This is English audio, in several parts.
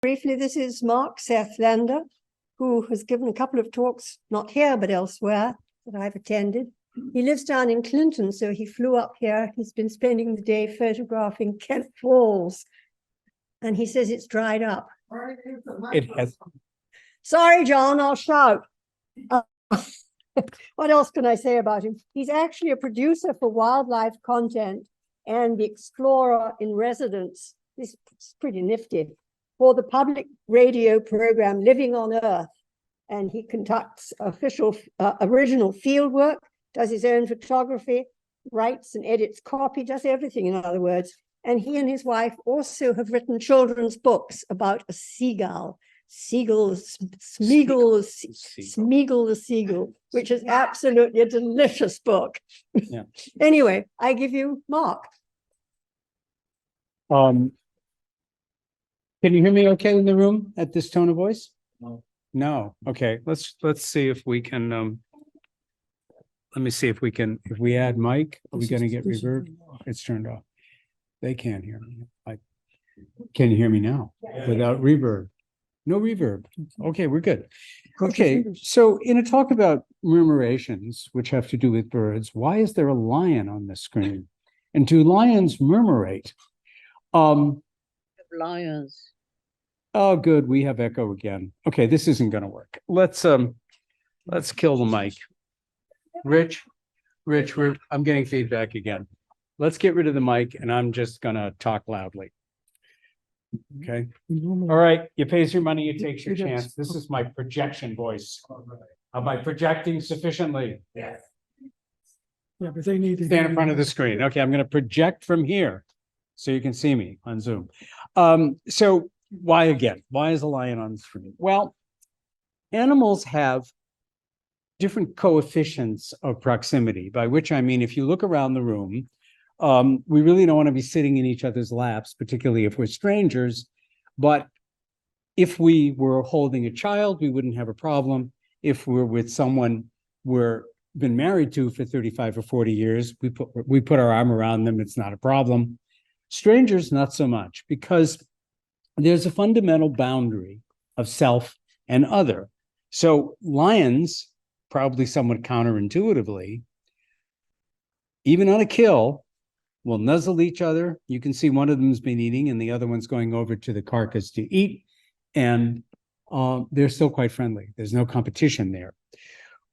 Briefly, this is Mark Seth Lander, who has given a couple of talks, not here, but elsewhere, that I've attended. He lives down in Clinton, so he flew up here. He's been spending the day photographing Kent Falls, and he says it's dried up. It has. Sorry, John, I'll shout. What else can I say about him? He's actually a producer for wildlife content and the explorer in residence. This is pretty nifty. For the public radio program Living on Earth. And he conducts official original field work, does his own photography, writes and edits copy, does everything, in other words. And he and his wife also have written children's books about a seagull, Smeagol the seagull, which is absolutely a delicious book. Yeah. Anyway, I give you Mark. Can you hear me okay in the room at this tone of voice? No. Okay. Let's see if we can. Let me see if we can. If we add mic, are we going to get reverb? It's turned off. They can't hear me. Can you hear me now without reverb? No reverb. Okay, we're good. Okay, so in a talk about murmurations, which have to do with birds, why is there a lion on the screen? And do lions murmurate? Lions. Oh, good. We have echo again. Okay, this isn't going to work. Let's kill the mic. Rich, I'm getting feedback again. Let's get rid of the mic, and I'm just going to talk loudly. Okay. All right. You pays your money, you takes your chance. This is my projection voice. Am I projecting sufficiently? Yes. Yeah, but they need to stand in front of the screen. Okay, I'm going to project from here so you can see me on Zoom. So why again? Why is a lion on the screen? Well, animals have different coefficients of proximity, by which I mean, if you look around the room, we really don't want to be sitting in each other's laps, particularly if we're strangers. But if we were holding a child, we wouldn't have a problem. If we're with someone we're been married to for 35 or 40 years, we put our arm around them. It's not a problem. Strangers, not so much, because there's a fundamental boundary of self and other. So lions, probably somewhat counterintuitively, even on a kill, will nuzzle each other. You can see one of them's been eating and the other one's going over to the carcass to eat. And they're still quite friendly. There's no competition there.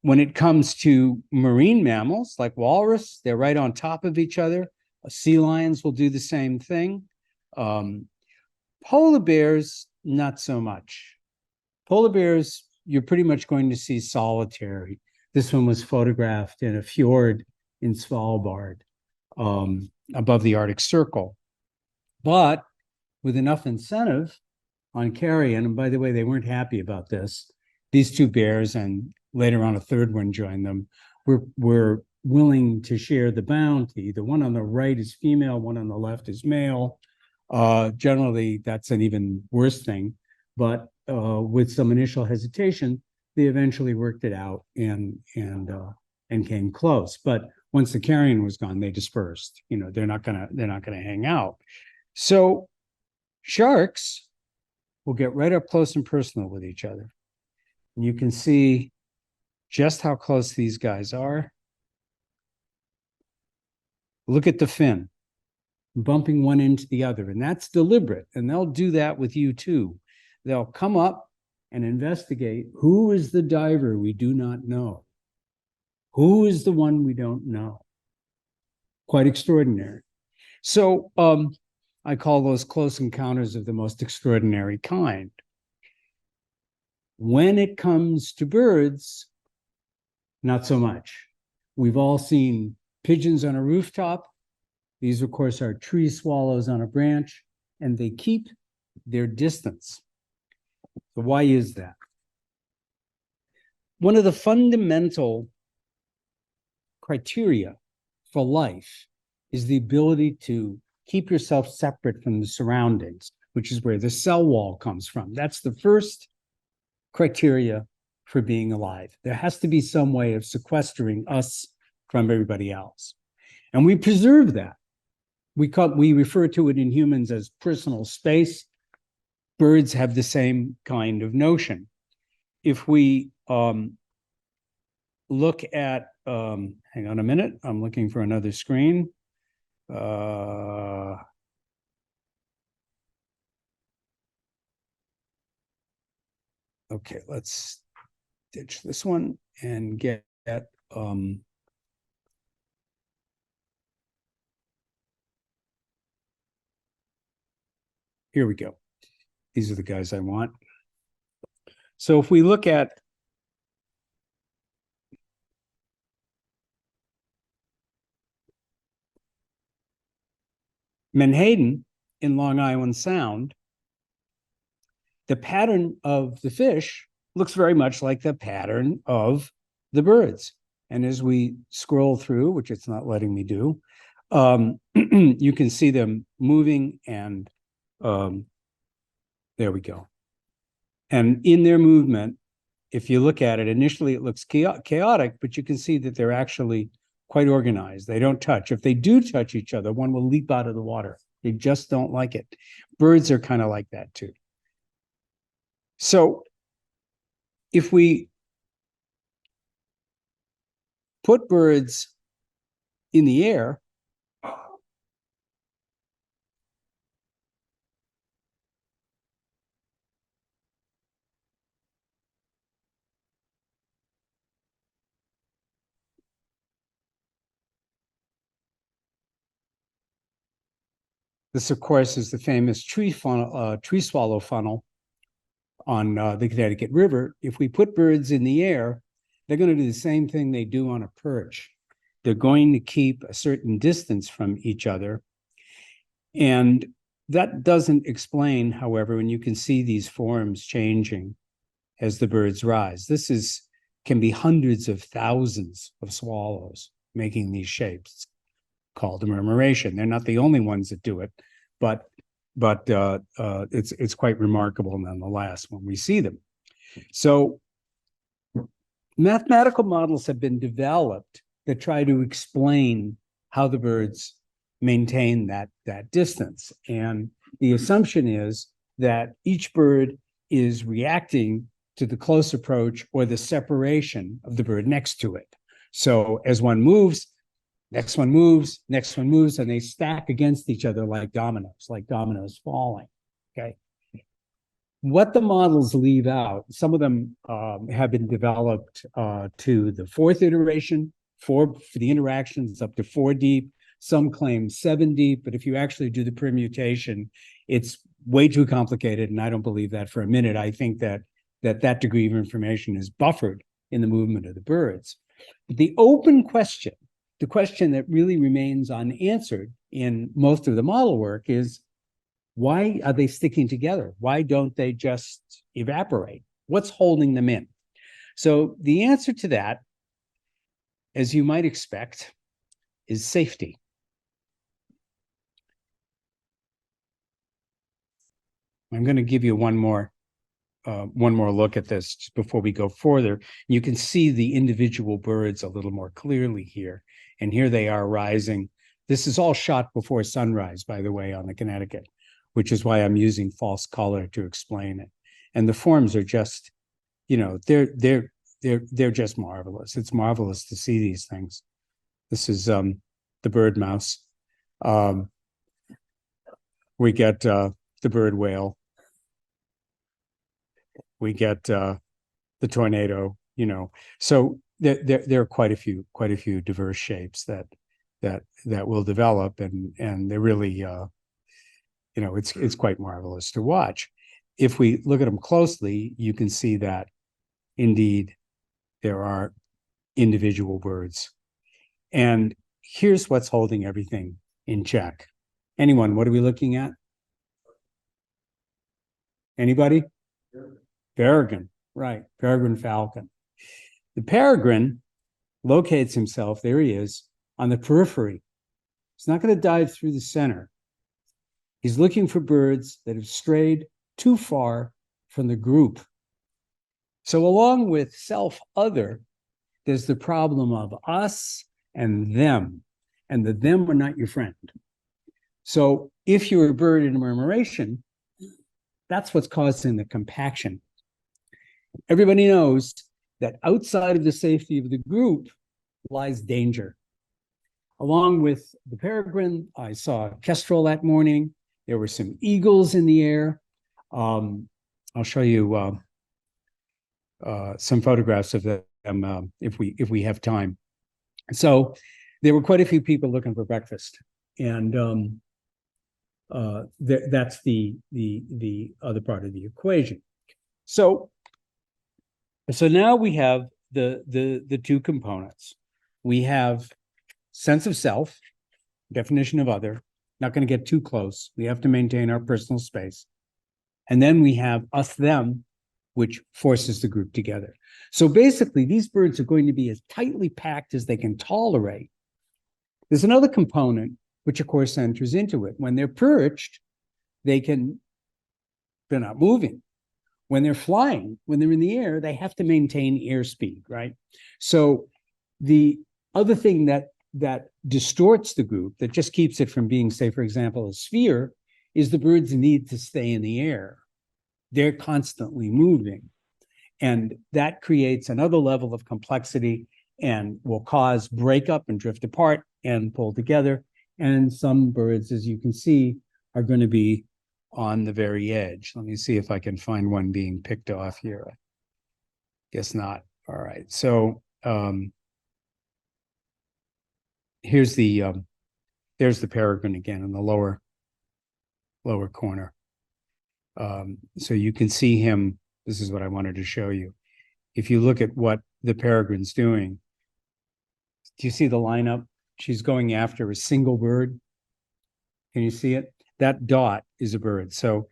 When it comes to marine mammals like walrus, they're right on top of each other. Sea lions will do the same thing. Polar bears, not so much. Polar bears, you're pretty much going to see solitary. This one was photographed in a fjord in Svalbard, above the Arctic Circle. But with enough incentive on carrion, and by the way, they weren't happy about this, these two bears, and later on a third one joined them, were willing to share the bounty. The one on the right is female, one on the left is male. Generally, that's an even worse thing. But with some initial hesitation, they eventually worked it out and came close. But once the carrion was gone, they dispersed. You know, they're not gonna hang out. So sharks will get right up close and personal with each other. And you can see just how close these guys are. Look at the fin, bumping one into the other, and that's deliberate. And they'll do that with you too. They'll come up and investigate who is the diver we do not know. Who is the one we don't know? Quite extraordinary. So I call those close encounters of the most extraordinary kind. When it comes to birds, not so much. We've all seen pigeons on a rooftop. These, of course, are tree swallows on a branch, and they keep their distance. So why is that? One of the fundamental criteria for life is the ability to keep yourself separate from the surroundings, which is where the cell wall comes from. That's the first criteria for being alive. There has to be some way of sequestering us from everybody else. And we preserve that. We refer to it in humans as personal space. birds have the same kind of notion. If we look at, hang on a minute, I'm looking for another screen. Okay, let's ditch this one and get here we go. These are the guys I want. So if we look at Menhaden in Long Island Sound, the pattern of the fish looks very much like the pattern of the birds. And as we scroll through, which it's not letting me do, you can see them moving, and there we go. And in their movement, if you look at it, initially it looks chaotic, but you can see that they're actually quite organized. They don't touch. If they do touch each other, one will leap out of the water. They just don't like it. Birds are kind of like that too. So if we put birds in the air, this, of course, is the famous tree swallow funnel on the Connecticut River. If we put birds in the air, they're going to do the same thing they do on a perch. They're going to keep a certain distance from each other. And that doesn't explain, however, when you can see these forms changing as the birds rise. This can be hundreds of thousands of swallows making these shapes. It's called a murmuration. They're not the only ones that do it, but it's quite remarkable nonetheless when we see them. So mathematical models have been developed that try to explain how the birds maintain that distance. And the assumption is that each bird is reacting to the close approach or the separation of the bird next to it. So as one moves, next one moves, and they stack against each other like dominoes falling, okay? What the models leave out, some of them have been developed to the fourth iteration, for the interactions up to 4 deep. Some claim 7 deep, but if you actually do the permutation, it's way too complicated, and I don't believe that for a minute. I think that degree of information is buffered in the movement of the birds. But the open question, the question that really remains unanswered in most of the model work is, why are they sticking together? Why don't they just evaporate? What's holding them in? So the answer to that, as you might expect, is safety. I'm going to give you one more look at this just before we go further. You can see the individual birds a little more clearly here. And here they are rising. This is all shot before sunrise, by the way, on the Connecticut, which is why I'm using false color to explain it. And the forms are just, they're just marvelous. It's marvelous to see these things. This is the bird mouse. We get the bird whale. We get the tornado, So there are quite a few diverse shapes that will develop, and they're really it's quite marvelous to watch. If we look at them closely, you can see that indeed there are individual birds. And here's what's holding everything in check. Anyone, what are we looking at? Anybody? Peregrine, right, peregrine falcon. The peregrine locates himself, there he is, on the periphery. He's not going to dive through the center. He's looking for birds that have strayed too far from the group. So along with self-other, there's the problem of us and them, and the them are not your friend. So if you're a bird in a murmuration, That's what's causing the compaction. Everybody knows that outside of the safety of the group lies danger. Along with the peregrine, I saw a kestrel that morning. There were some eagles in the air. I'll show you some photographs of them if we have time. So there were quite a few people looking for breakfast, and that's the other part of the equation. So now we have the two components. We have sense of self, definition of other, not going to get too close. We have to maintain our personal space. And then we have us, them, which forces the group together. So basically, these birds are going to be as tightly packed as they can tolerate. There's another component, which of course enters into it. When they're perched, they're not moving. When they're flying, when they're in the air, they have to maintain airspeed, right? So the other thing that distorts the group, that just keeps it from being, say, for example, a sphere, is the birds need to stay in the air. They're constantly moving. And that creates another level of complexity and will cause breakup and drift apart and pull together. And some birds, as you can see, are going to be on the very edge. Let me see if I can find one being picked off here. I guess not. All right. So there's the peregrine again in the lower corner. So you can see him. This is what I wanted to show you. If you look at what the peregrine's doing, do you see the lineup? She's going after a single bird. Can you see it? That dot is a bird. So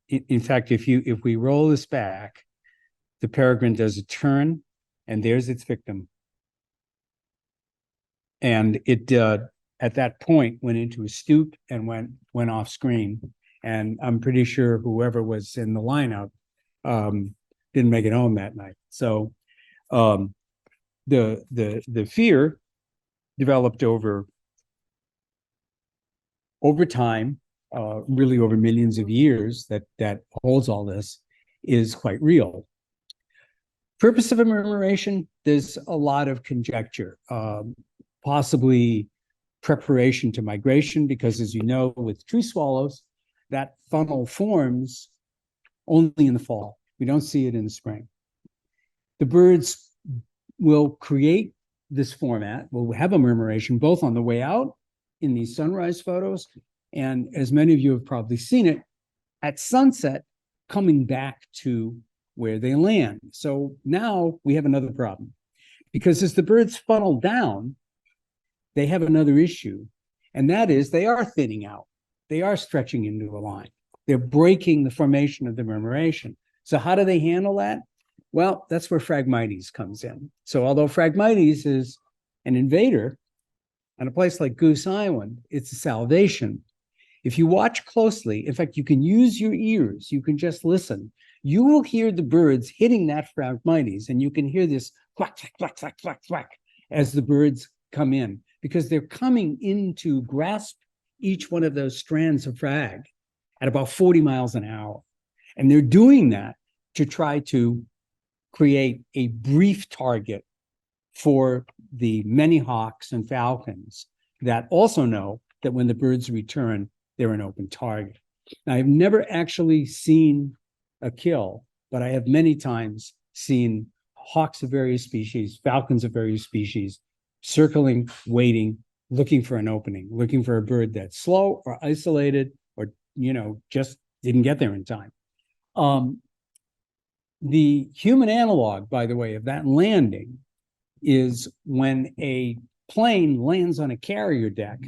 in fact, if we roll this back, the peregrine does a turn, and there's its victim. And it at that point went into a stoop and went off screen. And I'm pretty sure whoever was in the lineup didn't make it home that night. So the fear developed over time, really over millions of years, that holds all this, is quite real. Purpose of a murmuration, there's a lot of conjecture, possibly preparation to migration, because as you know, with tree swallows, that funnel forms only in the fall. We don't see it in the spring. The birds will create this format, will have a murmuration both on the way out in these sunrise photos, and as many of you have probably seen it, at sunset, coming back to where they land. So now we have another problem, because as the birds funnel down, they have another issue, and that is they are thinning out. They are stretching into a line. They're breaking the formation of the murmuration. So how do they handle that? Well, that's where Phragmites comes in. So although Phragmites is an invader, on a place like Goose Island, it's a salvation. If you watch closely, in fact, you can use your ears, you can just listen. You will hear the birds hitting that Phragmites, and you can hear this thwack, thwack, thwack, thwack, thwack, as the birds come in, because they're coming in to grasp each one of those strands of frag at about 40 miles an hour. And they're doing that to try to create a brief target for the many hawks and falcons that also know that when the birds return, they're an open target. Now, I've never actually seen a kill, but I have many times seen hawks of various species, falcons of various species, circling, waiting, looking for an opening, looking for a bird that's slow or isolated or, just didn't get there in time. The human analog, by the way, of that landing is when a plane lands on a carrier deck,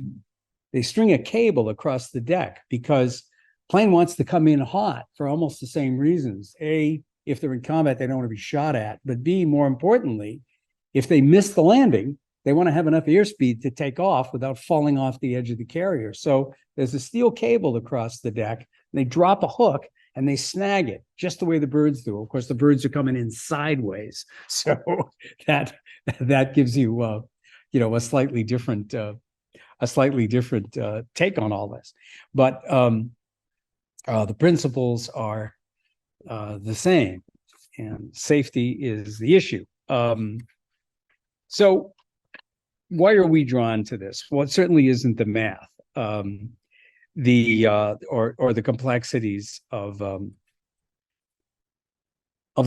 they string a cable across the deck because plane wants to come in hot for almost the same reasons. A, if they're in combat, they don't want to be shot at. But B, more importantly, if they miss the landing, they want to have enough airspeed to take off without falling off the edge of the carrier. So there's a steel cable across the deck. They drop a hook and they snag it just the way the birds do. Of course, the birds are coming in sideways. So that gives you, a slightly different take on all this. But the principles are the same, and safety is the issue. So why are we drawn to this? Well, it certainly isn't the math, or the complexities of the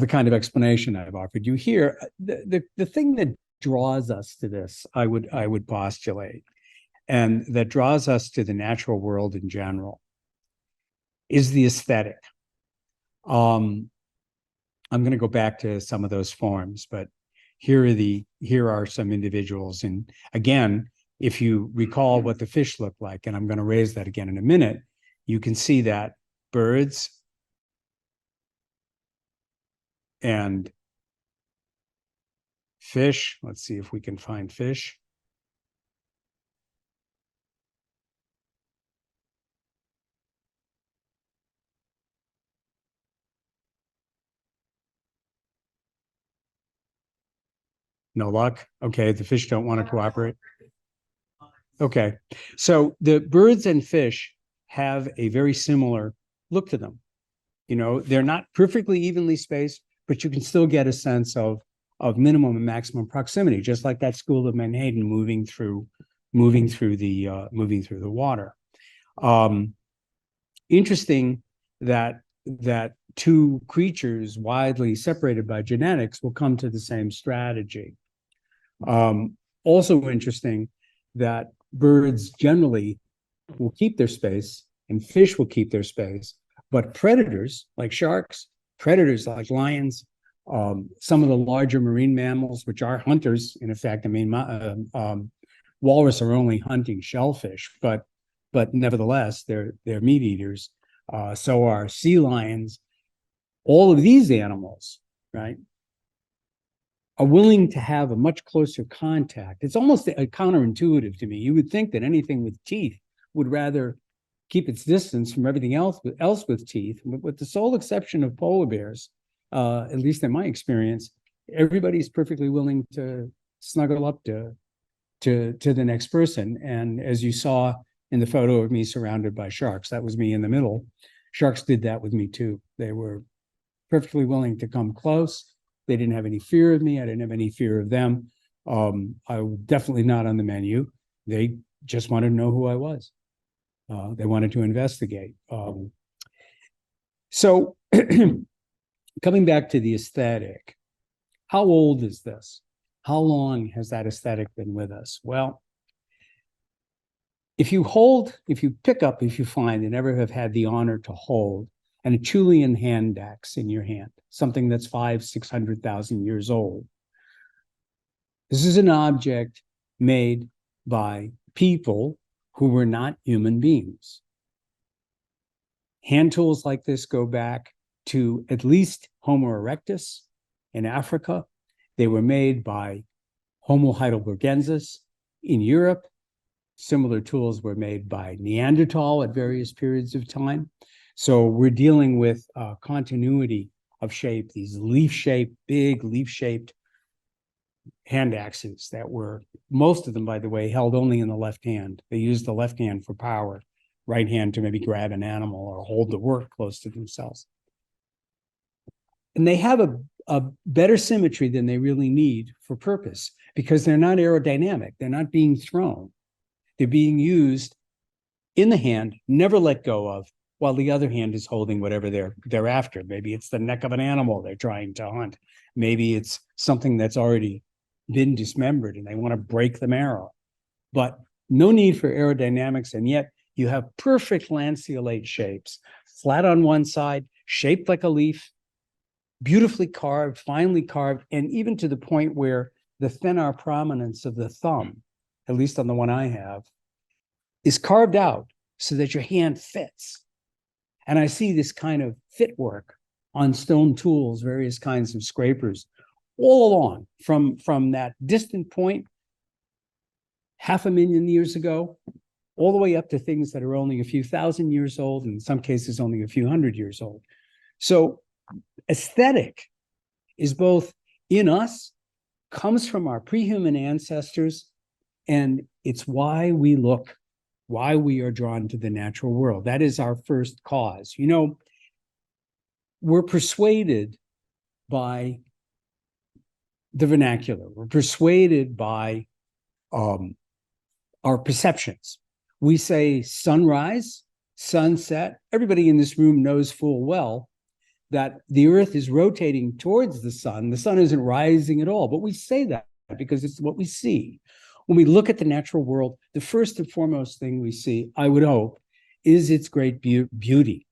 kind of explanation I've offered you here. The thing that draws us to this, I would postulate, and that draws us to the natural world in general, is the aesthetic. I'm going to go back to some of those forms, but here are some individuals. And again, if you recall what the fish look like, and I'm going to raise that again in a minute, you can see that birds and fish. Let's see if we can find fish. No luck. Okay, the fish don't want to cooperate. Okay, so the birds and fish have a very similar look to them. You know, they're not perfectly evenly spaced, but you can still get a sense of minimum and maximum proximity, just like that school of Menhaden moving through the water. Interesting that two creatures widely separated by genetics will come to the same strategy. Also interesting that birds generally will keep their space and fish will keep their space, but predators like sharks, predators like lions, some of the larger marine mammals, which are hunters, in effect. I mean, walrus are only hunting shellfish, but nevertheless, they're meat eaters. So are sea lions. All of these animals, right, are willing to have a much closer contact. It's almost counterintuitive to me. You would think that anything with teeth would rather keep its distance from everything else with teeth. But with the sole exception of polar bears, at least in my experience, everybody's perfectly willing to snuggle up to the next person. And as you saw in the photo of me surrounded by sharks, that was me in the middle. Sharks did that with me too. They were perfectly willing to come close. They didn't have any fear of me. I didn't have any fear of them. I was definitely not on the menu. They just wanted to know who I was. They wanted to investigate. So coming back to the aesthetic, how old is this? How long has that aesthetic been with us? Well, if you find and ever have had the honor to hold an Acheulean hand axe in your hand, something that's 500,000-600,000 years old. This is an object made by people who were not human beings. Hand tools like this go back to at least Homo erectus in Africa. They were made by Homo heidelbergensis in Europe. Similar tools were made by Neanderthal at various periods of time. So we're dealing with continuity of shape, these big leaf-shaped hand axes that were, most of them, by the way, held only in the left hand. They used the left hand for power, right hand to maybe grab an animal or hold the work close to themselves. And they have a better symmetry than they really need for purpose because they're not aerodynamic. They're not being thrown. They're being used in the hand, never let go of, while the other hand is holding whatever they're after. Maybe it's the neck of an animal they're trying to hunt. Maybe it's something that's already been dismembered and they want to break the marrow. But no need for aerodynamics, and yet you have perfect lanceolate shapes, flat on one side, shaped like a leaf, beautifully carved, finely carved, and even to the point where the thenar prominence of the thumb, at least on the one I have, is carved out so that your hand fits. And I see this kind of fit work on stone tools, various kinds of scrapers, all along from that distant point, 500,000 years ago, all the way up to things that are only a few thousand years old, and in some cases only a few hundred years old. So aesthetic is both in us, comes from our pre-human ancestors, and it's why we look why we are drawn to the natural world. That is our first cause. You know, we're persuaded by the vernacular. We're persuaded by our perceptions. We say sunrise, sunset. Everybody in this room knows full well that the earth is rotating towards the sun. The sun isn't rising at all, but we say that because it's what we see. When we look at the natural world, the first and foremost thing we see, I would hope, is its great beauty.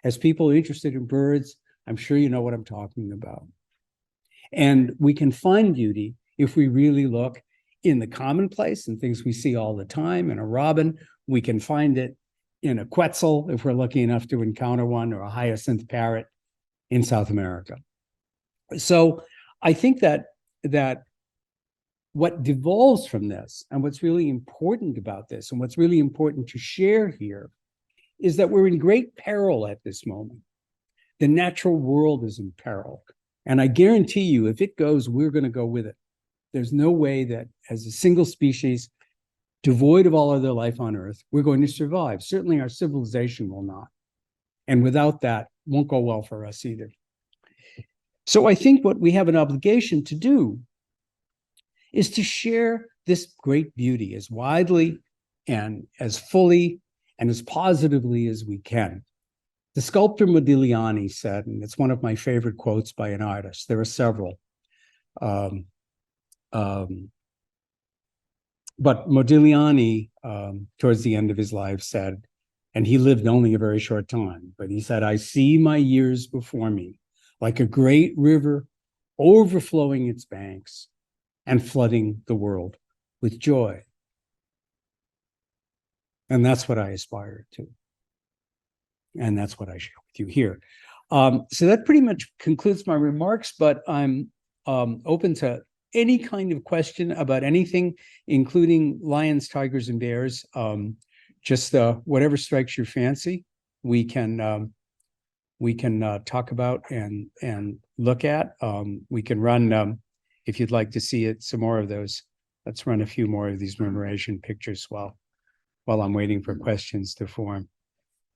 As people interested in birds, I'm sure you know what I'm talking about. And we can find beauty if we really look in the commonplace and things we see all the time. In a robin, we can find it in a quetzal if we're lucky enough to encounter one, or a hyacinth parrot in South America. So I think that what devolves from this, and what's really important about this, and what's really important to share here, is that we're in great peril at this moment. The natural world is in peril. And I guarantee you, if it goes, we're going to go with it. There's no way that as a single species, devoid of all other life on Earth, we're going to survive. Certainly our civilization will not. And without that, won't go well for us either. So I think what we have an obligation to do is to share this great beauty as widely and as fully and as positively as we can. The sculptor Modigliani said, and it's one of my favorite quotes by an artist, there are several, but Modigliani, towards the end of his life, said, and he lived only a very short time, but he said, "I see my years before me like a great river overflowing its banks and flooding the world with joy." And that's what I aspire to. And that's what I share with you here. So that pretty much concludes my remarks, but I'm open to any kind of question about anything, including lions, tigers, and bears. Just whatever strikes your fancy, we can talk about and look at. We can run, if you'd like to see it, some more of those. Let's run a few more of these murmuration pictures while I'm waiting for questions to form.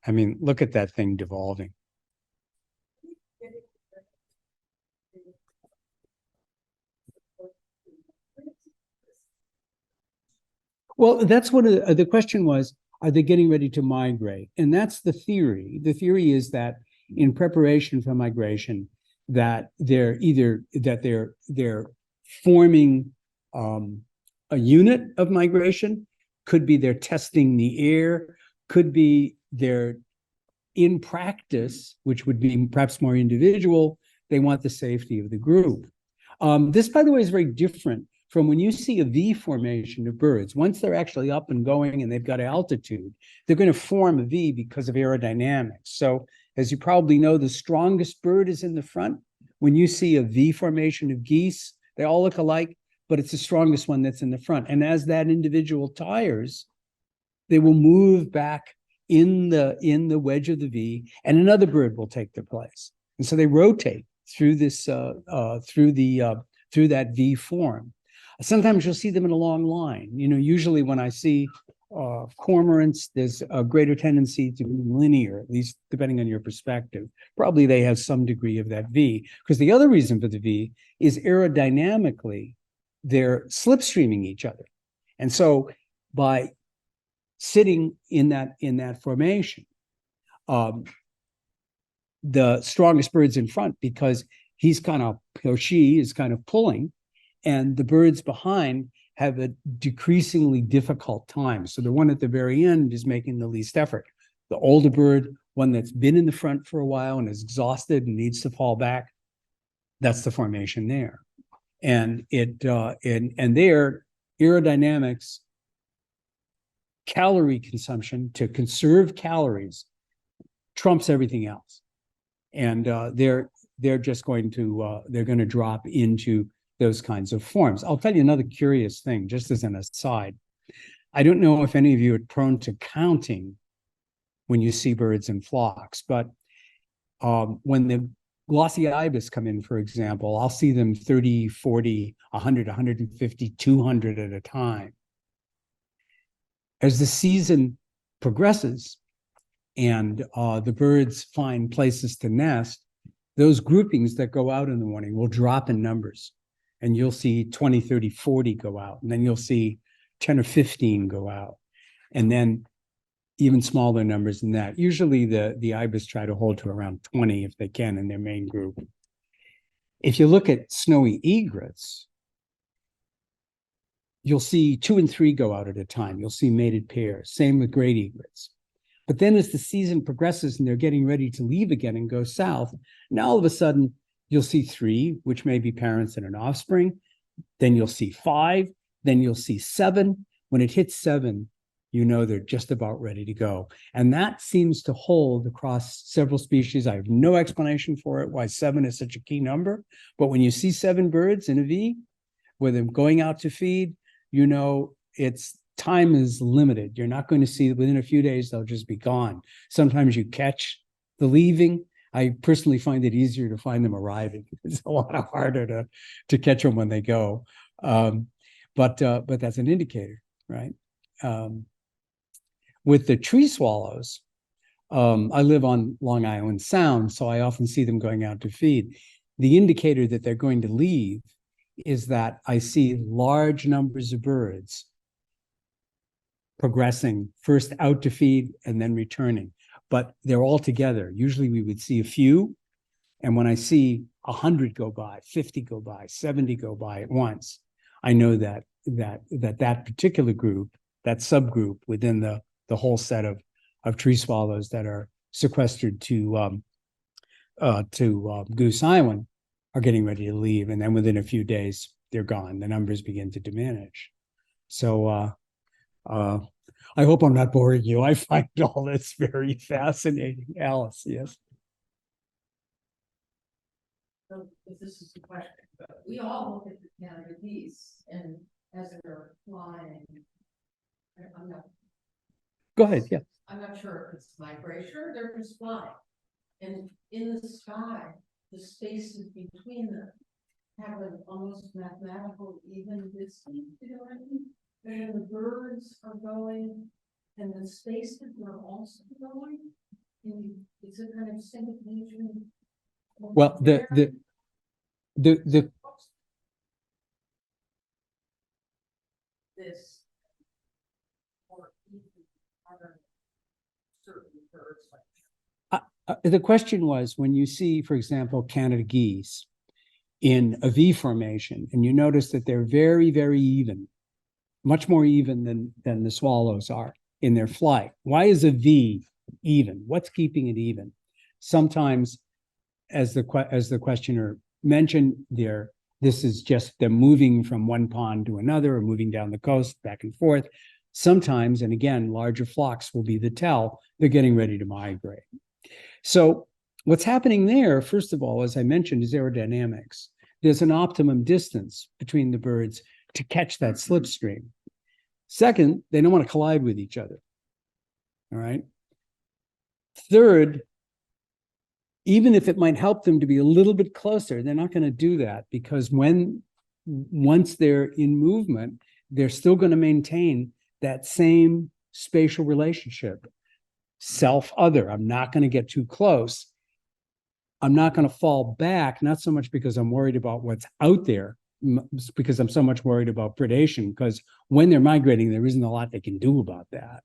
I mean, look at that thing devolving. Well, that's what the question was, are they getting ready to migrate? And that's the theory. The theory is that in preparation for migration, that they're forming a unit of migration, could be they're testing the air, could be they're in practice, which would be perhaps more individual, they want the safety of the group. This, by the way, is very different from when you see a V formation of birds. Once they're actually up and going and they've got altitude, they're going to form a V because of aerodynamics. So as you probably know, the strongest bird is in the front. When you see a V formation of geese, they all look alike, but it's the strongest one that's in the front. And as that individual tires, they will move back in the wedge of the V, and another bird will take their place. And so they rotate through this through that V form. Sometimes you'll see them in a long line. You know, usually when I see cormorants, there's a greater tendency to be linear, at least depending on your perspective. Probably they have some degree of that V, because the other reason for the V is aerodynamically, they're slipstreaming each other. And so by sitting in that formation, the strongest bird's in front because he's kind of, or she is kind of pulling, and the birds behind have a decreasingly difficult time. So the one at the very end is making the least effort. The older bird, one that's been in the front for a while and is exhausted and needs to fall back, that's the formation there. And their aerodynamics, calorie consumption to conserve calories trumps everything else. And they're just going to they're going to drop into those kinds of forms. I'll tell you another curious thing, just as an aside. I don't know if any of you are prone to counting when you see birds in flocks, but when the glossy ibis come in, for example, I'll see them 30, 40, 100, 150, 200 at a time. As the season progresses and the birds find places to nest, those groupings that go out in the morning will drop in numbers. And you'll see 20, 30, 40 go out. And then you'll see 10 or 15 go out. And then even smaller numbers than that. Usually the ibis try to hold to around 20 if they can in their main group. If you look at snowy egrets, you'll see 2 and 3 go out at a time. You'll see mated pairs. Same with great egrets. But then as the season progresses and they're getting ready to leave again and go south, now all of a sudden you'll see 3, which may be parents and an offspring. Then you'll see 5. Then you'll see 7. When it hits 7, you know they're just about ready to go. And that seems to hold across several species. I have no explanation for it, why 7 is such a key number. But when you see 7 birds in a V, with them going out to feed, you know it's time is limited. You're not going to see within a few days, they'll just be gone. Sometimes you catch the leaving. I personally find it easier to find them arriving. It's a lot harder to catch them when they go. But that's an indicator, right? With the tree swallows, I live on Long Island Sound, so I often see them going out to feed. The indicator that they're going to leave is that I see large numbers of birds progressing, first out to feed and then returning. But they're all together. Usually we would see a few. And when I see 100 go by, 50 go by, 70 go by at once, I know that particular group, that subgroup within the whole set of tree swallows that are sequestered to Goose Island are getting ready to leave. And then within a few days, they're gone. The numbers begin to diminish. So I hope I'm not boring you. I find all this very fascinating. Alice, yes. So if this is the question, but we all look at the Canada geese and as they're flying, I'm not. Go ahead, yeah. I'm not sure if it's migration or they're just flying. And in the sky, the spaces between them have an almost mathematical even distance, you know what I mean? And the birds are going and the spaces are also going. And it's a kind of synchronization. Well, the this or even other certain birds like the question was, when you see, for example, Canada geese in a V formation, and you notice that they're very, very even, much more even than the swallows are in their flight. Why is a V even? What's keeping it even? Sometimes, as the questioner mentioned, this is just them moving from one pond to another or moving down the coast back and forth. Sometimes, and again, larger flocks will be the tell, they're getting ready to migrate. So what's happening there, first of all, as I mentioned, is aerodynamics. There's an optimum distance between the birds to catch that slipstream. Second, they don't want to collide with each other. All right. Third, even if it might help them to be a little bit closer, they're not going to do that, because once they're in movement, they're still going to maintain that same spatial relationship. Self-other. I'm not going to get too close. I'm not going to fall back, not so much because I'm worried about what's out there, because I'm so much worried about predation, because when they're migrating, there isn't a lot they can do about that.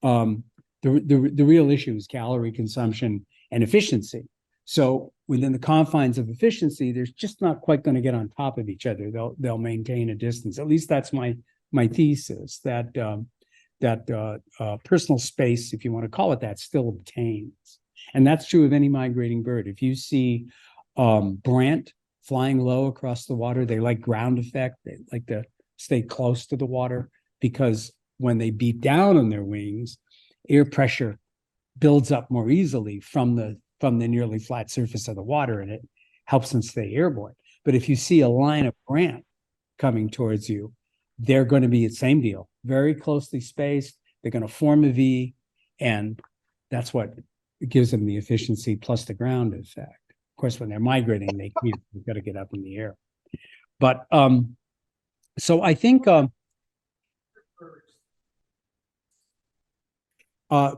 The real issue is calorie consumption and efficiency. So within the confines of efficiency, they're just not quite going to get on top of each other. They'll maintain a distance. At least that's my thesis, that personal space, if you want to call it that, still obtains. And that's true of any migrating bird. If you see brant flying low across the water, they like ground effect. They like to stay close to the water, because when they beat down on their wings, air pressure builds up more easily from the nearly flat surface of the water, and it helps them stay airborne. But if you see a line of brant coming towards you, they're going to be the same deal, very closely spaced. They're going to form a V, and that's what gives them the efficiency plus the ground effect. Of course, when they're migrating, they've got to get up in the air. But so I think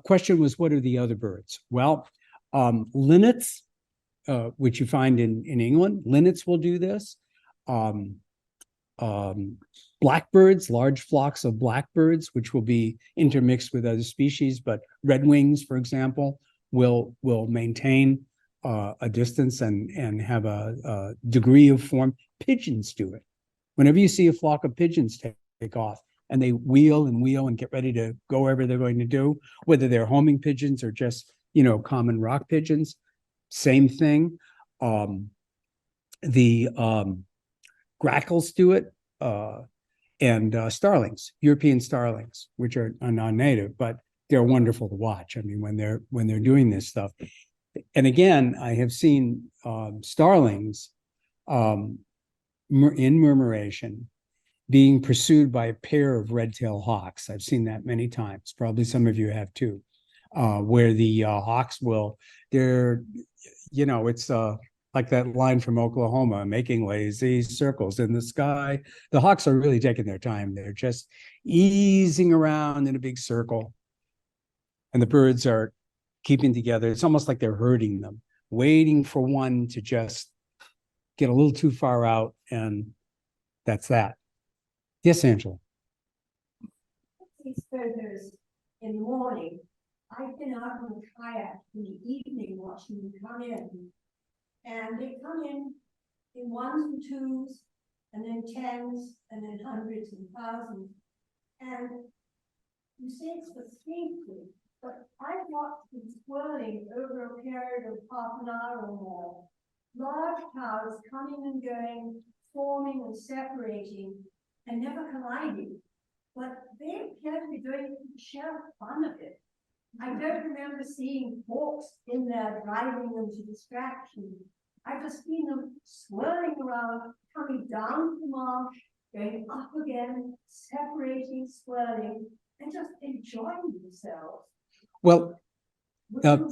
Question was, what are the other birds? Well, linnets, which you find in England, linnets will do this. Blackbirds, large flocks of blackbirds, which will be intermixed with other species, but redwings, for example, will maintain a distance and have a degree of form. Pigeons do it. Whenever you see a flock of pigeons take off and they wheel and get ready to go wherever they're going to do, whether they're homing pigeons or just, common rock pigeons, same thing. The grackles do it, and starlings, European starlings, which are non-native, but they're wonderful to watch. I mean, when they're doing this stuff. And again, I have seen starlings in murmuration being pursued by a pair of red-tailed hawks. I've seen that many times. Probably some of you have too, where the hawks it's like that line from Oklahoma, making lazy circles in the sky. The hawks are really taking their time. They're just easing around in a big circle. And the birds are keeping together. It's almost like they're herding them, waiting for one to just get a little too far out, and that's that. Yes, Angela. These photos in the morning. I've been out on the kayak in the evening watching them come in. And they come in ones and twos, and then tens, and then hundreds and thousands. And you say it's for safety, but I've watched them swirling over a period of half an hour or more. Large clouds coming and going, forming and separating, and never colliding. But they appear to be doing it for sheer fun of it. I don't remember seeing hawks in there driving them to distraction. I've just seen them swirling around, coming down the marsh, going up again, separating, swirling, and just enjoying themselves. Well,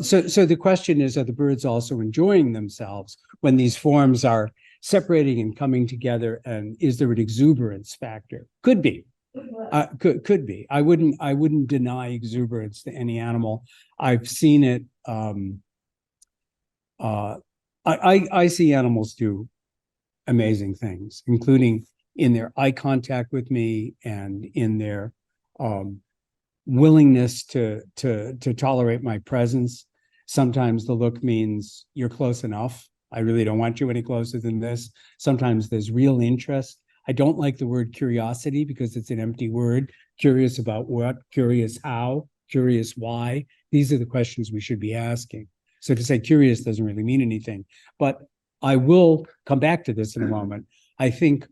so the question is, are the birds also enjoying themselves when these forms are separating and coming together? And is there an exuberance factor? Could be. Could be. I wouldn't deny exuberance to any animal. I've seen it. I see animals do amazing things, including in their eye contact with me and in their willingness to tolerate my presence. Sometimes the look means you're close enough. I really don't want you any closer than this. Sometimes there's real interest. I don't like the word curiosity because it's an empty word. Curious about what? Curious how? Curious why? These are the questions we should be asking. So to say curious doesn't really mean anything. But I will come back to this in a moment. I think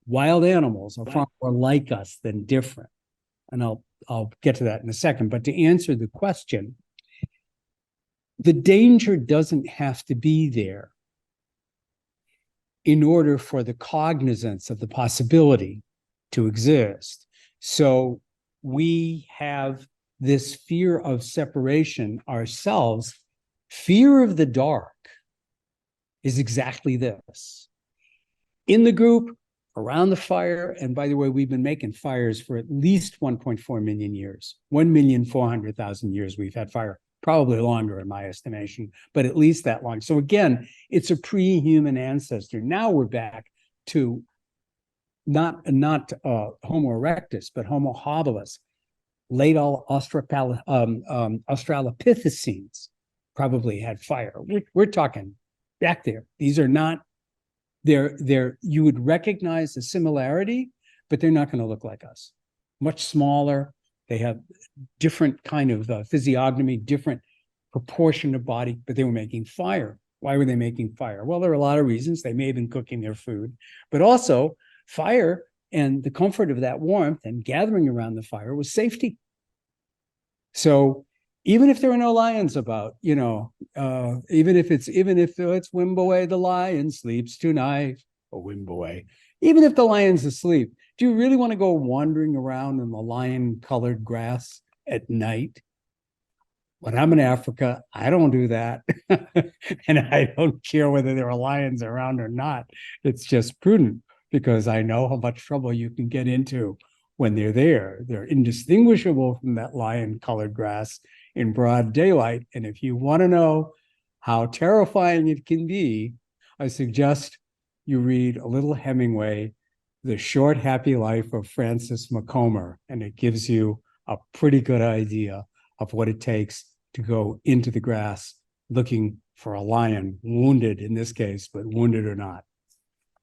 wild animals are far more like us than different. And I'll get to that in a second. But to answer the question, the danger doesn't have to be there in order for the cognizance of the possibility to exist. So we have this fear of separation ourselves. Fear of the dark is exactly this. In the group, around the fire, and by the way, we've been making fires for at least 1.4 million years. 1,400,000 years we've had fire. Probably longer in my estimation, but at least that long. So again, it's a pre-human ancestor. Now we're back to not Homo erectus, but Homo habilis. Late Australopithecines probably had fire. We're talking back there. These are not, you would recognize the similarity, but they're not going to look like us. Much smaller. They have different kind of physiognomy, different proportion of body, but they were making fire. Why were they making fire? Well, there are a lot of reasons. They may have been cooking their food, but also fire and the comfort of that warmth and gathering around the fire was safety. So even if there are no lions about, even if it's Wimboe the lion sleeps tonight, or Wimboe, even if the lion's asleep, do you really want to go wandering around in the lion-colored grass at night? When I'm in Africa, I don't do that. And I don't care whether there are lions around or not. It's just prudent because I know how much trouble you can get into when they're there. They're indistinguishable from that lion-colored grass in broad daylight. And if you want to know how terrifying it can be, I suggest you read a little Hemingway, The Short Happy Life of Francis Macomber, and it gives you a pretty good idea of what it takes to go into the grass looking for a lion, wounded in this case, but wounded or not.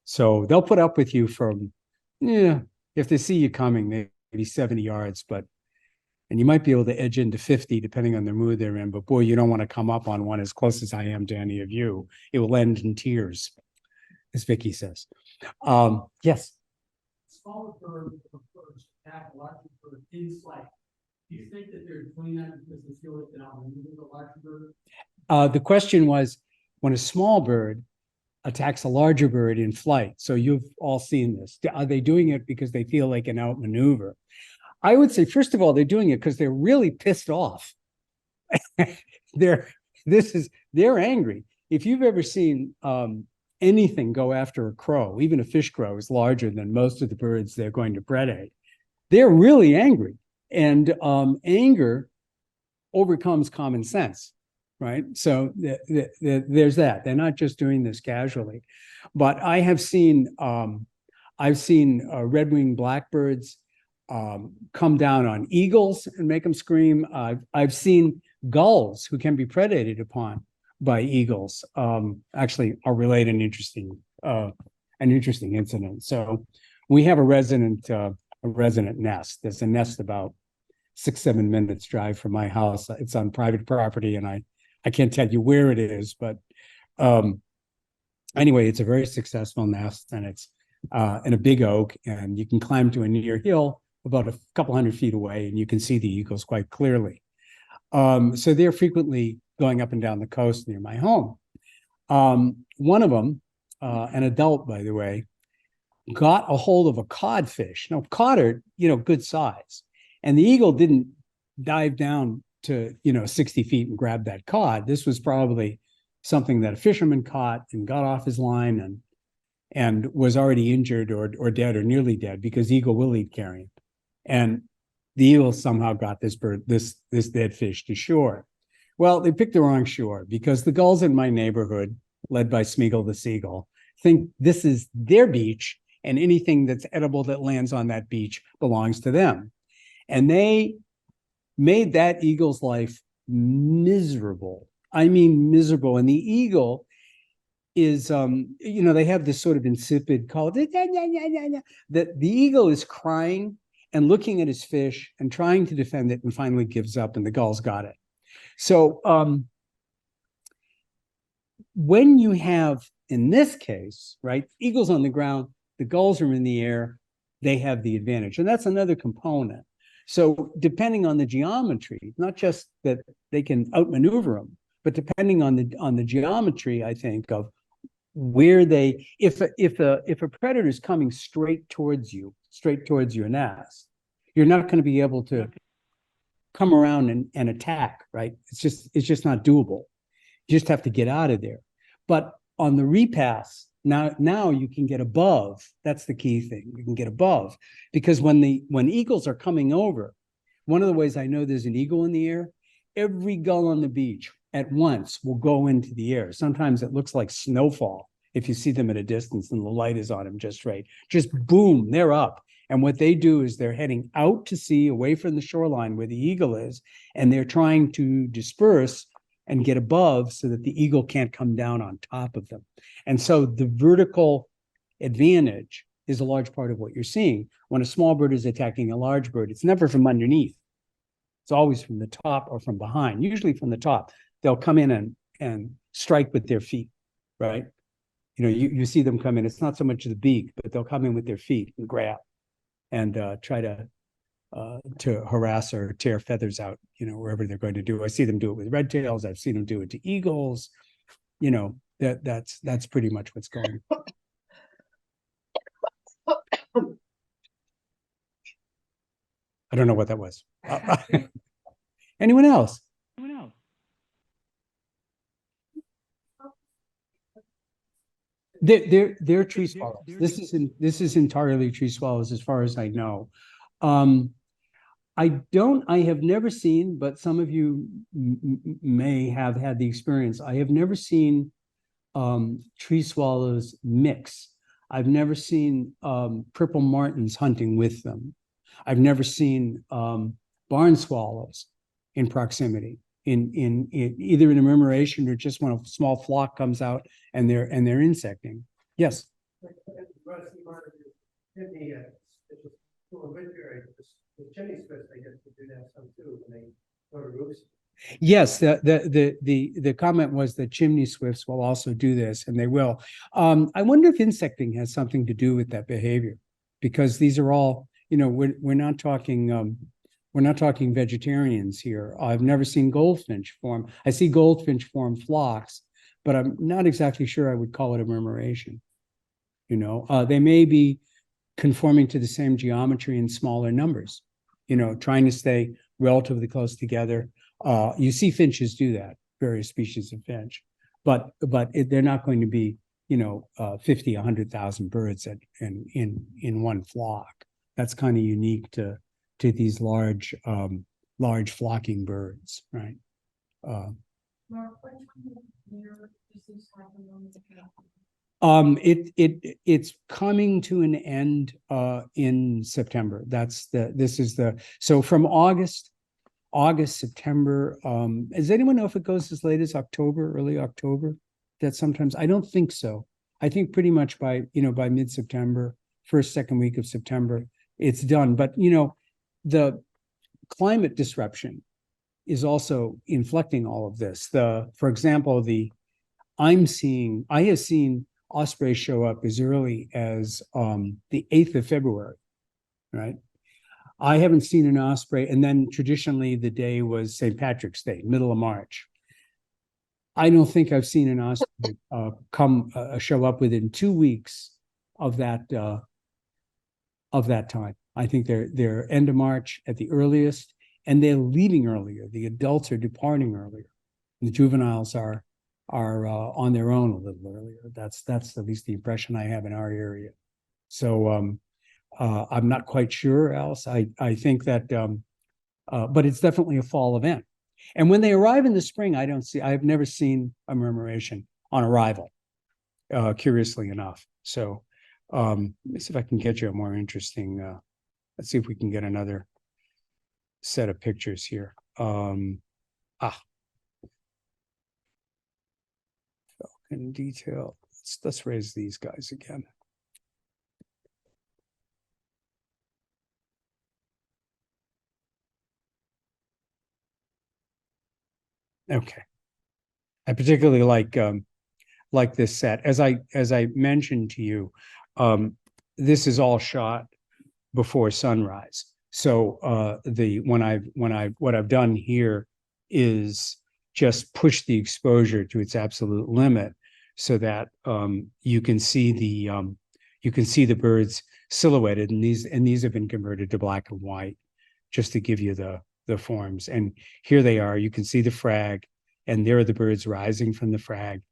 So they'll put up with you from, if they see you coming, maybe 70 yards, and you might be able to edge into 50 depending on the mood they're in. But boy, you don't want to come up on one as close as I am to any of you. It will end in tears, as Vicky says. Yes. Smaller birds attack a larger bird in flight. Do you think that they're doing that because they feel like they're outmaneuver the larger bird? The question was, when a small bird attacks a larger bird in flight. So you've all seen this. Are they doing it because they feel they can outmaneuver? I would say, first of all, they're doing it because they're really pissed off. They're angry. If you've ever seen anything go after a crow, even a fish crow is larger than most of the birds they're going to predate, they're really angry. And anger overcomes common sense. Right. So there's that. They're not just doing this casually. But I have seen, red-winged blackbirds come down on eagles and make them scream. I've seen gulls who can be predated upon by eagles. Actually, I'll relate an interesting incident. So we have a resident nest. There's a nest about 6-7 minutes drive from my house. It's on private property, and I can't tell you where it is, but anyway, it's a very successful nest, and it's in a big oak, and you can climb to a near hill about a couple hundred feet away, and you can see the eagles quite clearly. So they're frequently going up and down the coast near my home. One of them, an adult, by the way, got a hold of a codfish. Now, cod are, good size, and the eagle didn't dive down to 60 feet and grab that cod. This was probably something that a fisherman caught and got off his line and was already injured or dead or nearly dead, because eagle will eat carrion. And the eagle somehow got this dead fish to shore. Well, they picked the wrong shore, because the gulls in my neighborhood, led by Smeagol the seagull, think this is their beach, and anything that's edible that lands on that beach belongs to them. And they made that eagle's life miserable. I mean, miserable. And the eagle is, they have this sort of insipid call. That the eagle is crying and looking at his fish and trying to defend it, and finally gives up, and the gulls got it. So when you have, in this case, right, eagles on the ground, the gulls are in the air, they have the advantage. And that's another component. So depending on the geometry, not just that they can outmaneuver them, but depending on the geometry, I think, of where they, if a predator is coming straight towards your nest, you're not going to be able to come around and attack, right? It's just not doable. You just have to get out of there. But on the repass, now you can get above. That's the key thing. You can get above, because when eagles are coming over, one of the ways I know there's an eagle in the air, every gull on the beach at once will go into the air. Sometimes it looks like snowfall if you see them at a distance and the light is on them just right. Just boom, they're up. And what they do is they're heading out to sea, away from the shoreline where the eagle is, and they're trying to disperse and get above so that the eagle can't come down on top of them. And so the vertical advantage is a large part of what you're seeing. When a small bird is attacking a large bird, it's never from underneath. It's always from the top or from behind, usually from the top. They'll come in and strike with their feet, right? You see them come in. It's not so much the beak, but they'll come in with their feet and grab and try to harass or tear feathers out, wherever they're going to do. I see them do it with red tails. I've seen them do it to eagles. That's pretty much what's going on. I don't know what that was. Anyone else? They're tree swallows. This is entirely tree swallows, as far as I know. I have never seen, but some of you may have had the experience. I have never seen tree swallows mix. I've never seen purple martins hunting with them. I've never seen barn swallows in proximity, in either in a murmuration or just when a small flock comes out and they're insecting. Yes. The chimney swift, I guess, do that some too when they go to roofs. Yes, the comment was that chimney swifts will also do this, and they will. I wonder if insecting has something to do with that behavior, because these are all, we're not talking vegetarians here. I've never seen goldfinch form. I see goldfinch form flocks, but I'm not exactly sure I would call it a murmuration. They may be conforming to the same geometry in smaller numbers, trying to stay relatively close together. You see finches do that, various species of finch, but they're not going to be, 50, 100,000 birds in one flock. That's kind of unique to these large flocking birds, right? Mark, what time of year does this happen on the calendar? It's coming to an end in September. So from August, September. Does anyone know if it goes as late as October, early October? That sometimes, I don't think so. I think pretty much by mid-September, first, second week of September, it's done. But the climate disruption is also inflecting all of this. For example, I have seen ospreys show up as early as the 8th of February, right? I haven't seen an osprey, and then traditionally the day was St. Patrick's Day, middle of March. I don't think I've seen an osprey show up within 2 weeks of that time. I think they're end of March at the earliest, and they're leaving earlier. The adults are departing earlier. The juveniles are on their own a little earlier. That's at least the impression I have in our area. So I'm not quite sure, Alice. I think that, but it's definitely a fall event. And when they arrive in the spring, I've never seen a murmuration on arrival, curiously enough. So let me see if I can get you a more interesting, let's see if we can get another set of pictures here. In detail. Let's raise these guys again. Okay. I particularly like this set. As I mentioned to you, this is all shot before sunrise. So what I've done here is just push the exposure to its absolute limit, so that you can see the birds silhouetted, and these have been converted to black and white just to give you the forms. And here they are. You can see the frag, and there are the birds rising from the frag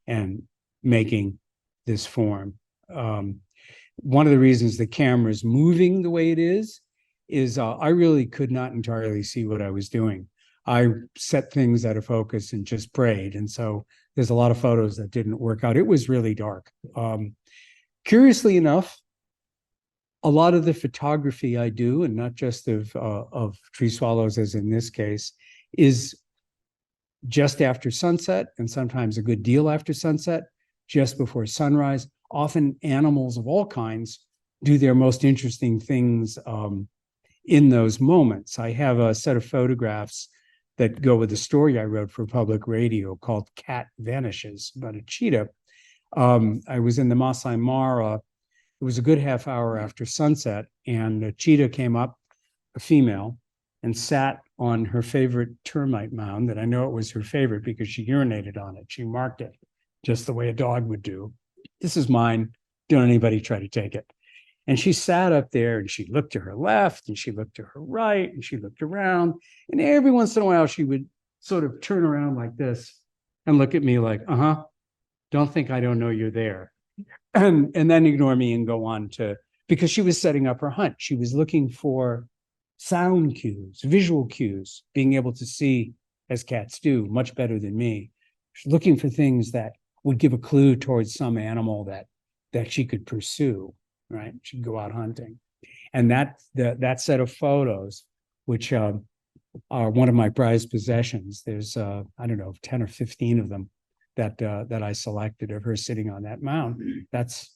and making this form. One of the reasons the camera is moving the way it is I really could not entirely see what I was doing. I set things out of focus and just prayed. And so there's a lot of photos that didn't work out. It was really dark. Curiously enough, a lot of the photography I do, and not just of tree swallows as in this case, is just after sunset, and sometimes a good deal after sunset, just before sunrise. Often animals of all kinds do their most interesting things in those moments. I have a set of photographs that go with a story I wrote for public radio called Cat Vanishes, about a cheetah. I was in the Masai Mara. It was a good half hour after sunset, and a cheetah came up, a female, and sat on her favorite termite mound. And I know it was her favorite because she urinated on it. She marked it just the way a dog would do. This is mine. Don't anybody try to take it. And she sat up there, and she looked to her left, and she looked to her right, and she looked around. And every once in a while, she would sort of turn around like this and look at me like, don't think I don't know you're there. And then ignore me and go on because she was setting up her hunt. She was looking for sound cues, visual cues, being able to see, as cats do, much better than me, looking for things that would give a clue towards some animal that she could pursue, right? She'd go out hunting. And that set of photos, which are one of my prized possessions, there's I don't know, 10 or 15 of them that I selected of her sitting on that mound. That's,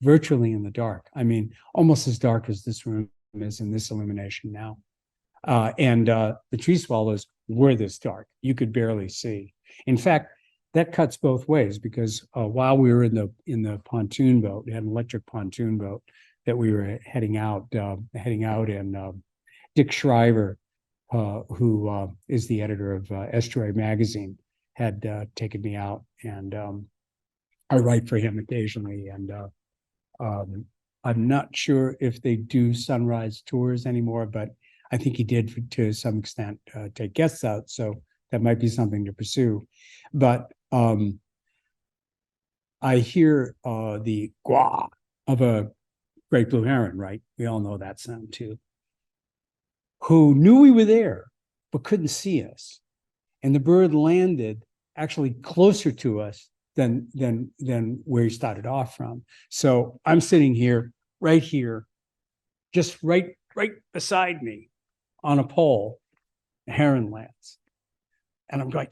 virtually in the dark. I mean, almost as dark as this room is in this illumination now. And the tree swallows were this dark. You could barely see. In fact, that cuts both ways, because while we were in the pontoon boat, we had an electric pontoon boat that we were heading out, and Dick Shriver, who is the editor of Estuary Magazine, had taken me out, and I write for him occasionally. And I'm not sure if they do sunrise tours anymore, but I think he did to some extent take guests out. So that might be something to pursue. But I hear the gua of a great blue heron, right? We all know that sound too. Who knew we were there, but couldn't see us. And the bird landed actually closer to us than where he started off from. So I'm sitting here, right here, just right beside me on a pole, a heron lands. And I'm going,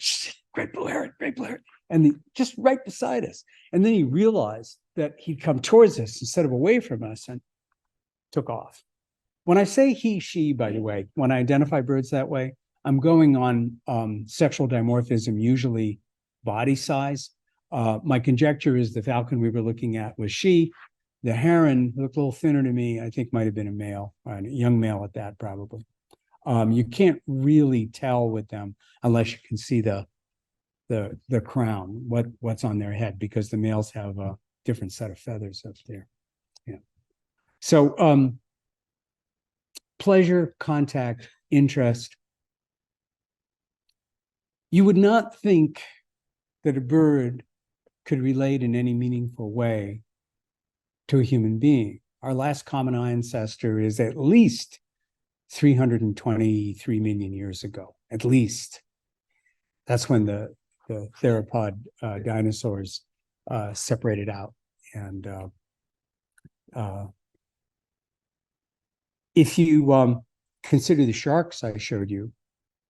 great blue heron, great blue heron. And just right beside us. And then he realized that he'd come towards us instead of away from us, and took off. When I say he, she, by the way, when I identify birds that way, I'm going on sexual dimorphism, usually body size. My conjecture is the falcon we were looking at was she. The heron looked a little thinner to me. I think might have been a male, a young male at that, probably. You can't really tell with them unless you can see the crown, what's on their head, because the males have a different set of feathers up there. Yeah. So pleasure, contact, interest. You would not think that a bird could relate in any meaningful way to a human being. Our last common ancestor is at least 323 million years ago, at least. That's when the theropod dinosaurs separated out. And if you consider the sharks I showed you,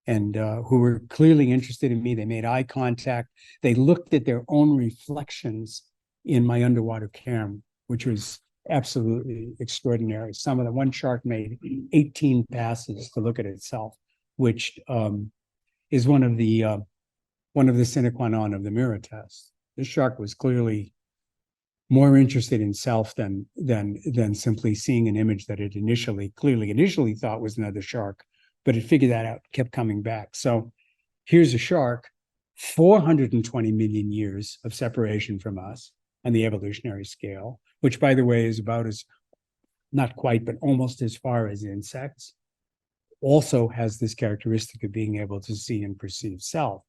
and who were clearly interested in me, they made eye contact. They looked at their own reflections in my underwater camera, which was absolutely extraordinary. Some of the one shark made 18 passes to look at itself, which is one of the sine qua non of the mirror test. This shark was clearly more interested in self than simply seeing an image that it initially thought was another shark, but it figured that out, kept coming back. So here's a shark, 420 million years of separation from us on the evolutionary scale, which, by the way, is about as, not quite, but almost as far as insects, also has this characteristic of being able to see and perceive self.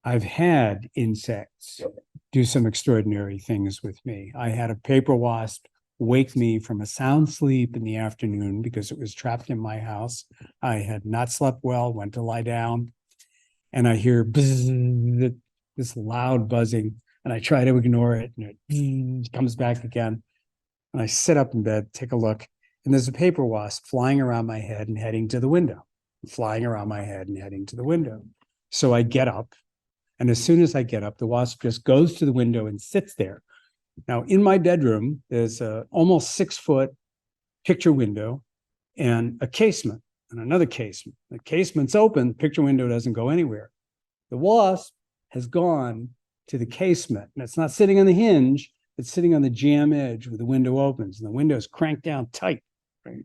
I've had insects do some extraordinary things with me. I had a paper wasp wake me from a sound sleep in the afternoon because it was trapped in my house. I had not slept well, went to lie down, and I hear bzzz, this loud buzzing, and I try to ignore it, and it comes back again. And I sit up in bed, take a look, and there's a paper wasp flying around my head and heading to the window, flying around my head and heading to the window. So I get up, and as soon as I get up, the wasp just goes to the window and sits there. Now, in my bedroom, there's a almost 6-foot picture window and a casement and another casement. The casement's open, the picture window doesn't go anywhere. The wasp has gone to the casement, and it's not sitting on the hinge, it's sitting on the jam edge where the window opens, and the window is cranked down tight, right?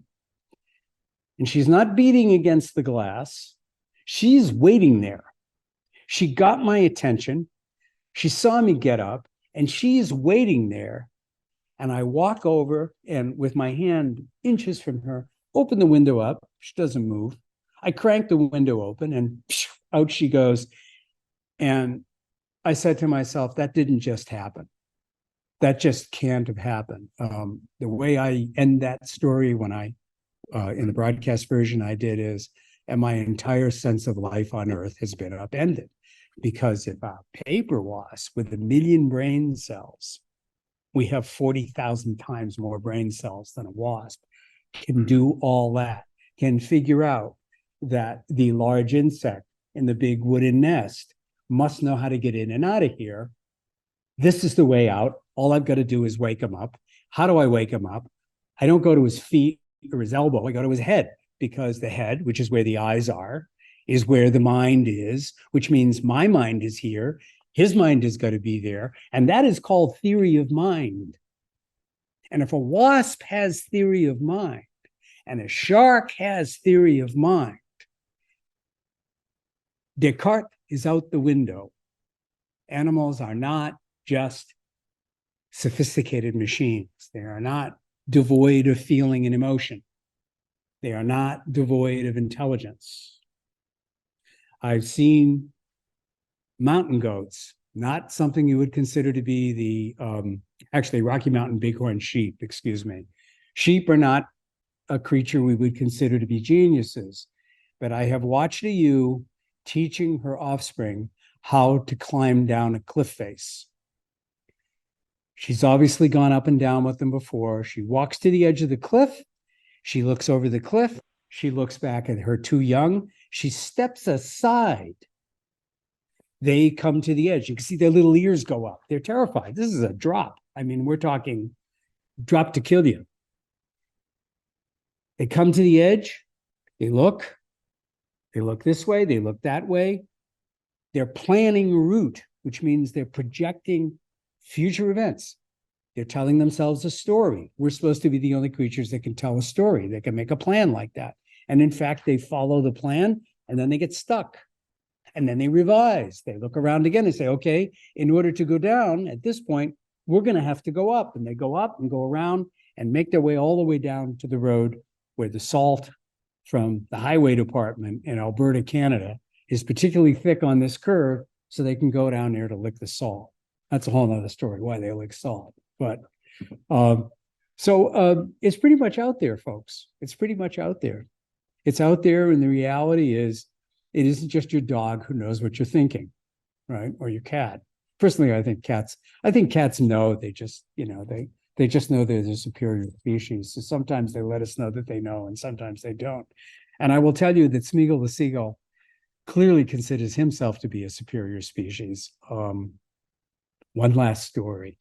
And she's not beating against the glass. She's waiting there. She got my attention. She saw me get up, and she's waiting there. And I walk over and with my hand inches from her, open the window up. She doesn't move. I crank the window open and out she goes. And I said to myself, that didn't just happen. That just can't have happened. The way I end that story when I in the broadcast version I did is, and my entire sense of life on Earth has been upended. Because if a paper wasp with 1 million brain cells, we have 40,000 times more brain cells than a wasp, can do all that, can figure out that the large insect in the big wooden nest must know how to get in and out of here. This is the way out. All I've got to do is wake him up. How do I wake him up? I don't go to his feet or his elbow. I go to his head, because the head, which is where the eyes are, is where the mind is, which means my mind is here. His mind has got to be there. And that is called theory of mind. And if a wasp has theory of mind and a shark has theory of mind, Descartes is out the window. Animals are not just sophisticated machines. They are not devoid of feeling and emotion. They are not devoid of intelligence. I've seen mountain goats, not something you would consider to be the, actually Rocky Mountain bighorn sheep, excuse me. Sheep are not a creature we would consider to be geniuses, but I have watched a ewe teaching her offspring how to climb down a cliff face. She's obviously gone up and down with them before. She walks to the edge of the cliff. She looks over the cliff. She looks back at her two young. She steps aside. They come to the edge. You can see their little ears go up. They're terrified. This is a drop. I mean, we're talking drop to kill you. They come to the edge. They look. They look this way. They look that way. They're planning a route, which means they're projecting future events. They're telling themselves a story. We're supposed to be the only creatures that can tell a story. They can make a plan like that. And in fact, they follow the plan and then they get stuck. And then they revise. They look around again and say, okay, in order to go down at this point, we're going to have to go up. And they go up and go around and make their way all the way down to the road where the salt from the highway department in Alberta, Canada, is particularly thick on this curve, so they can go down there to lick the salt. That's a whole nother story, why they lick salt. But it's pretty much out there, folks. It's pretty much out there. It's out there, and the reality is, it isn't just your dog who knows what you're thinking, right? Or your cat. Personally, I think cats know. They just, they just know they're the superior species. So sometimes they let us know that they know, and sometimes they don't. And I will tell you that Smeagol the seagull clearly considers himself to be a superior species. One last story.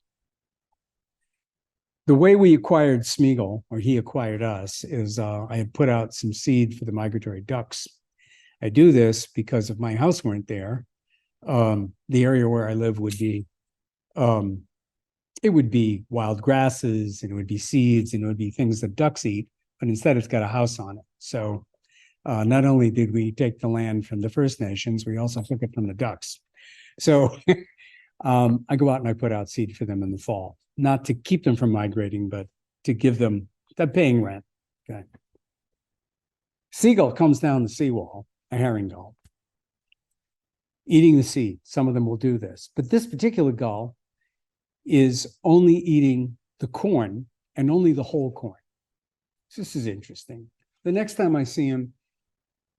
The way we acquired Smeagol, or he acquired us, is I had put out some seed for the migratory ducks. I do this because if my house weren't there, the area where I live would be, it would be wild grasses, and it would be seeds, and it would be things that ducks eat, but instead it's got a house on it. So not only did we take the land from the First Nations, we also took it from the ducks. So I go out and I put out seed for them in the fall, not to keep them from migrating, but to give them the paying rent. Okay. Seagull comes down the seawall, a herring gull, eating the seed. Some of them will do this, but this particular gull is only eating the corn, and only the whole corn. So this is interesting. The next time I see him,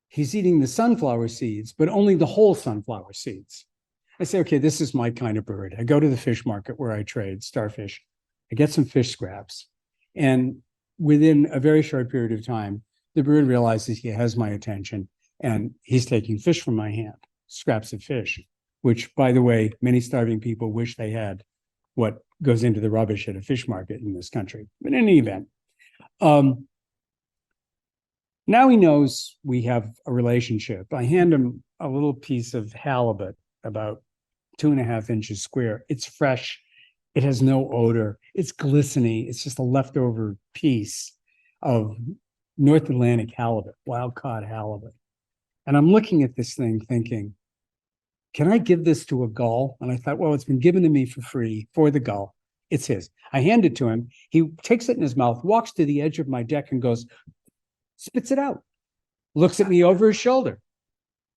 he's eating the sunflower seeds, but only the whole sunflower seeds. I say, okay, this is my kind of bird. I go to the fish market where I trade starfish. I get some fish scraps. And within a very short period of time, the bird realizes he has my attention, and he's taking fish from my hand, scraps of fish, which, by the way, many starving people wish they had what goes into the rubbish at a fish market in this country. But in any event, now he knows we have a relationship. I hand him a little piece of halibut, about 2.5 inches square. It's fresh. It has no odor. It's glistening. It's just a leftover piece of North Atlantic halibut, wild caught halibut. And I'm looking at this thing thinking, can I give this to a gull? And I thought, well, it's been given to me for free for the gull. It's his. I hand it to him. He takes it in his mouth, walks to the edge of my deck and goes, spits it out, looks at me over his shoulder.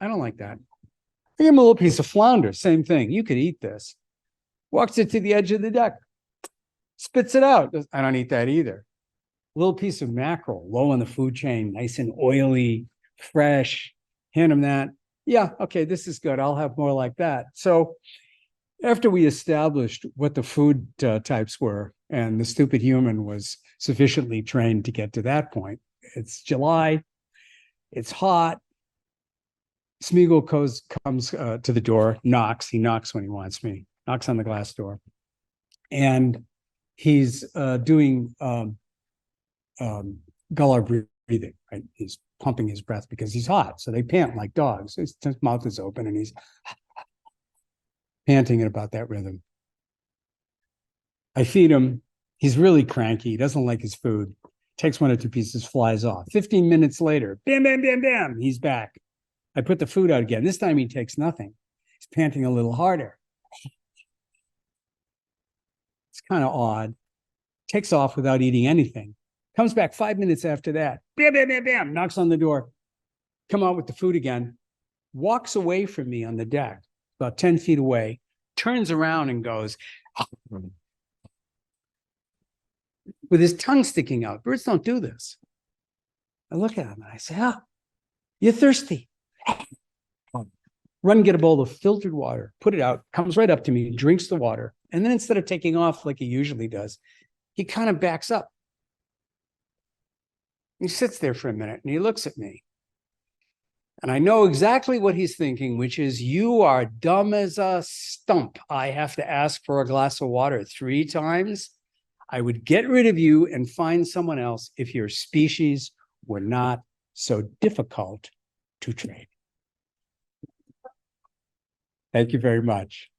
I don't like that. I give him a little piece of flounder, same thing. You could eat this. Walks it to the edge of the deck, spits it out. I don't eat that either. little piece of mackerel, low on the food chain, nice and oily, fresh. Hand him that. Yeah, okay, this is good. I'll have more like that. So after we established what the food types were, and the stupid human was sufficiently trained to get to that point, it's July, it's hot. Smeagol comes to the door, knocks. He knocks when he wants me, knocks on the glass door. And he's doing gullar breathing, right? He's pumping his breath because he's hot. So they pant like dogs. His mouth is open and he's panting at about that rhythm. I feed him. He's really cranky. He doesn't like his food. Takes one or two pieces, flies off. 15 minutes later, bam, bam, bam, bam, he's back. I put the food out again. This time he takes nothing. He's panting a little harder. It's kind of odd. Takes off without eating anything. Comes back 5 minutes after that. Bam, bam, bam, bam. Knocks on the door. Come out with the food again. Walks away from me on the deck, about 10 feet away. Turns around and goes, with his tongue sticking out. Birds don't do this. I look at him and I say, you're thirsty. Run, get a bowl of filtered water, put it out, comes right up to me, drinks the water. And then instead of taking off like he usually does, he kind of backs up. He sits there for a minute and he looks at me. And I know exactly what he's thinking, which is, you are dumb as a stump. I have to ask for a glass of water 3 times. I would get rid of you and find someone else if your species were not so difficult to train. Thank you very much.